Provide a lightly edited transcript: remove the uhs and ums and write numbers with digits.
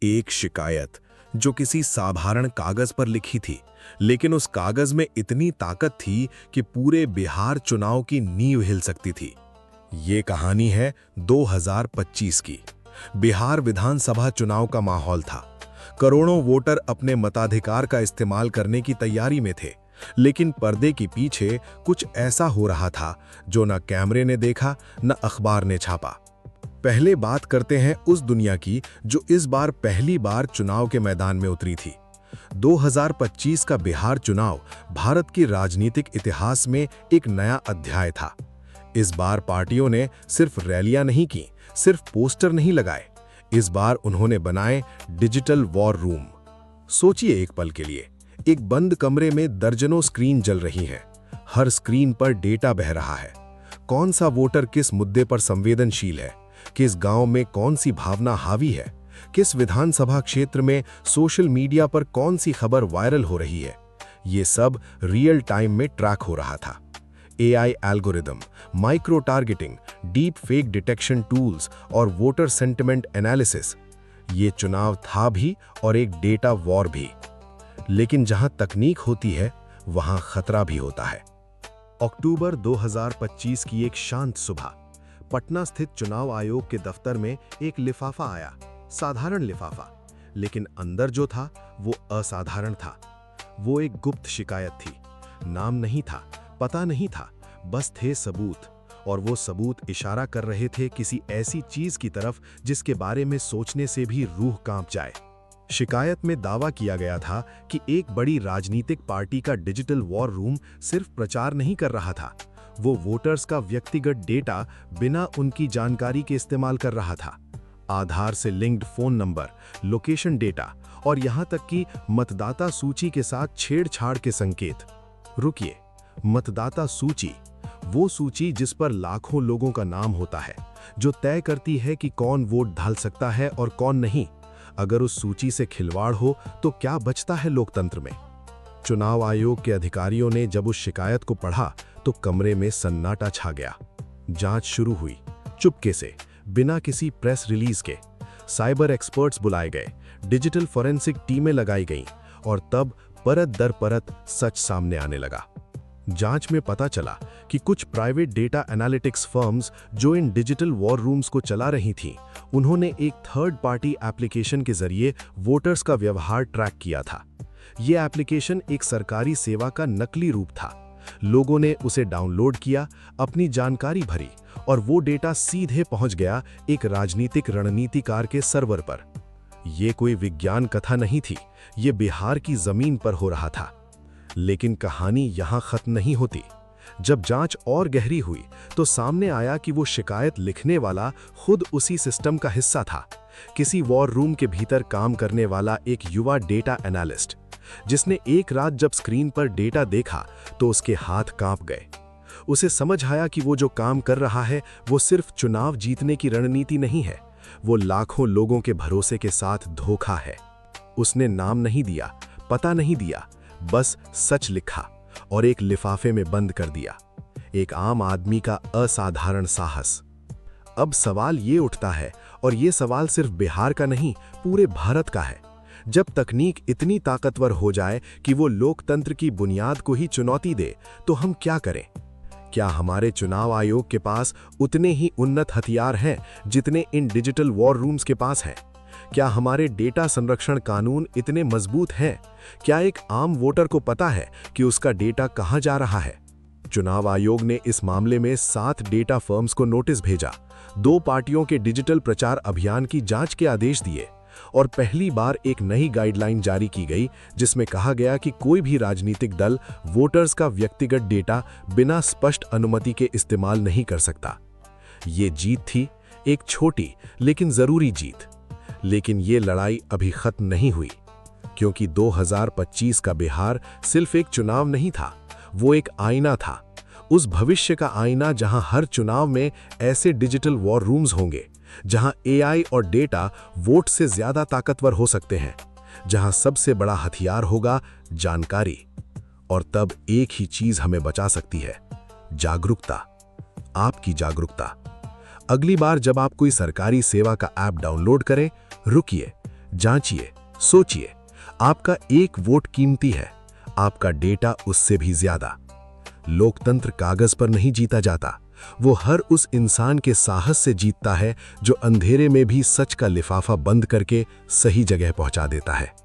एक शिकायत जो किसी साधारण कागज पर लिखी थी, लेकिन उस कागज में इतनी ताकत थी कि पूरे बिहार चुनाव की नींव हिल सकती थी। ये कहानी है 2025 की। बिहार विधानसभा चुनाव का माहौल था। करोड़ों वोटर अपने मताधिकार का इस्तेमाल करने की तैयारी में थे, लेकिन पर्दे के पीछे कुछ ऐसा हो रहा था जो न कैमरे ने देखा, न अखबार ने छापा। पहले बात करते हैं उस दुनिया की जो इस बार पहली बार चुनाव के मैदान में उतरी थी। 2025 का बिहार चुनाव भारत के राजनीतिक इतिहास में एक नया अध्याय था। इस बार पार्टियों ने सिर्फ रैलियां नहीं की, सिर्फ पोस्टर नहीं लगाए। इस बार उन्होंने बनाए डिजिटल वॉर रूम। सोचिए एक पल के लिए, एक बंद कमरे में दर्जनों स्क्रीन जल रही हैं। हर स्क्रीन पर डेटा बह रहा है। कौन सा वोटर किस मुद्दे पर संवेदनशील है, किस गांव में कौन सी भावना हावी है, किस विधानसभा क्षेत्र में सोशल मीडिया पर कौन सी खबर वायरल हो रही है। ये सब रियल टाइम में ट्रैक हो रहा था। AI algorithm, micro targeting, deep fake detection tools और वोटर सेंटिमेंट एनालिसिस। ये चुनाव था भी और एक डेटा वॉर भी। लेकिन जहां तकनीक होती है, वहां खतरा भी होता है। अक्टूबर 2025 की एक शांत सुबह पटना स्थित चुनाव आयोग के दफ्तर में एक लिफाफा आया। साधारण लिफाफा, लेकिन अंदर जो था वो असाधारण था। वो एक गुप्त शिकायत थी। नाम नहीं था, पता नहीं था, बस थे सबूत। और वो सबूत इशारा कर रहे थे किसी ऐसी चीज की तरफ जिसके बारे में सोचने से भी रूह कांप जाए। शिकायत में दावा किया गया था कि एक बड़ी राजनीतिक पार्टी का डिजिटल वॉर रूम सिर्फ प्रचार नहीं कर रहा था, वो वोटर्स का व्यक्तिगत डेटा बिना उनकी जानकारी के इस्तेमाल कर रहा था। आधार से linked phone number, location data और यहां तक कि मतदाता सूची के साथ छेड़छाड़ के संकेत। रुकिए, मतदाता सूची, वो सूची जिस पर लाखों लोगों का नाम होता है, जो तय करती है कि कौन वोट डाल सकता है और कौन नहीं। अगर उस सूची से खिलवाड़ हो तो क्या बचता है लोकतंत्र में? चुनाव आयोग के अधिकारियों ने जब उस शिकायत को पढ़ा तो कमरे में सन्नाटा छा गया। जांच शुरू हुई, चुपके से, बिना किसी प्रेस रिलीज के। साइबर एक्सपर्ट्स बुलाए गए, डिजिटल फॉरेंसिक टीमें लगाई गईं और तब परत दर परत सच सामने आने लगा। जांच में पता चला कि कुछ प्राइवेट डेटा एनालिटिक्स फर्म्स जो इन डिजिटल वॉर रूम्स को चला रही थीं, उन्होंने एक थर्ड पार्टी एप्लीकेशन के जरिए वोटर्स का व्यवहार ट्रैक किया था। यह एप्लीकेशन एक सरकारी सेवा का नकली रूप था। लोगों ने उसे डाउनलोड किया, अपनी जानकारी भरी और वो डेटा सीधे पहुंच गया एक राजनीतिक रणनीतिकार के सर्वर पर। यह कोई विज्ञान कथा नहीं थी, ये बिहार की जमीन पर हो रहा था। लेकिन कहानी यहां खत्म नहीं होती। जब जांच और गहरी हुई तो सामने आया कि वो शिकायत लिखने वाला खुद उसी सिस्टम का हिस्सा था। किसी वॉर रूम के भीतर काम करने वाला एक युवा डेटा एनालिस्ट, जिसने एक रात जब स्क्रीन पर डेटा देखा तो उसके हाथ कांप गए। उसे समझ आया कि वो जो काम कर रहा है वो सिर्फ चुनाव जीतने की रणनीति नहीं है, वो लाखों लोगों के भरोसे के साथ धोखा है। उसने नाम नहीं दिया, पता नहीं दिया, बस सच लिखा और एक लिफाफे में बंद कर दिया। एक आम आदमी का असाधारण साहस। अब सवाल ये उठता है, और ये सवाल सिर्फ बिहार का नहीं, पूरे भारत का है। जब तकनीक इतनी ताकतवर हो जाए कि वो लोकतंत्र की बुनियाद को ही चुनौती दे, तो हम क्या करें? क्या हमारे चुनाव आयोग के पास उतने ही उन्नत हथियार हैं जितने इन डिजिटल वॉर रूम्स के पास हैं? क्या हमारे डेटा संरक्षण कानून इतने मजबूत हैं? क्या एक आम वोटर को पता है कि उसका डेटा कहां जा रहा है? चुनाव आयोग ने इस मामले में 7 डेटा फर्म्स को नोटिस भेजा, 2 पार्टियों के डिजिटल प्रचार अभियान की जांच के आदेश दिए और पहली बार एक नई गाइडलाइन जारी की गई जिसमें कहा गया कि कोई भी राजनीतिक दल वोटर्स का व्यक्तिगत डेटा बिना स्पष्ट अनुमति के इस्तेमाल नहीं कर सकता। ये जीत थी, एक छोटी लेकिन जरूरी जीत। लेकिन ये लड़ाई अभी खत्म नहीं हुई, क्योंकि 2025 का बिहार सिर्फ एक चुनाव नहीं था, वो एक आईना था। उस भविष्य का आईना जहां हर चुनाव में ऐसे डिजिटल वॉर रूम्स होंगे, जहां एआई और डेटा वोट से ज्यादा ताकतवर हो सकते हैं, जहां सबसे बड़ा हथियार होगा जानकारी। और तब एक ही चीज हमें बचा सकती है, जागरूकता, आपकी जागरूकता। अगली बार जब आप कोई सरकारी सेवा का ऐप डाउनलोड करें, रुकिए, जांचिए, सोचिए, आपका एक वोट कीमती है, आपका डेटा उससे भी ज्यादा। लोकतंत्र कागज पर नहीं जीता जाता, वो हर उस इंसान के साहस से जीतता है जो अंधेरे में भी सच का लिफाफा बंद करके सही जगह पहुंचा देता है।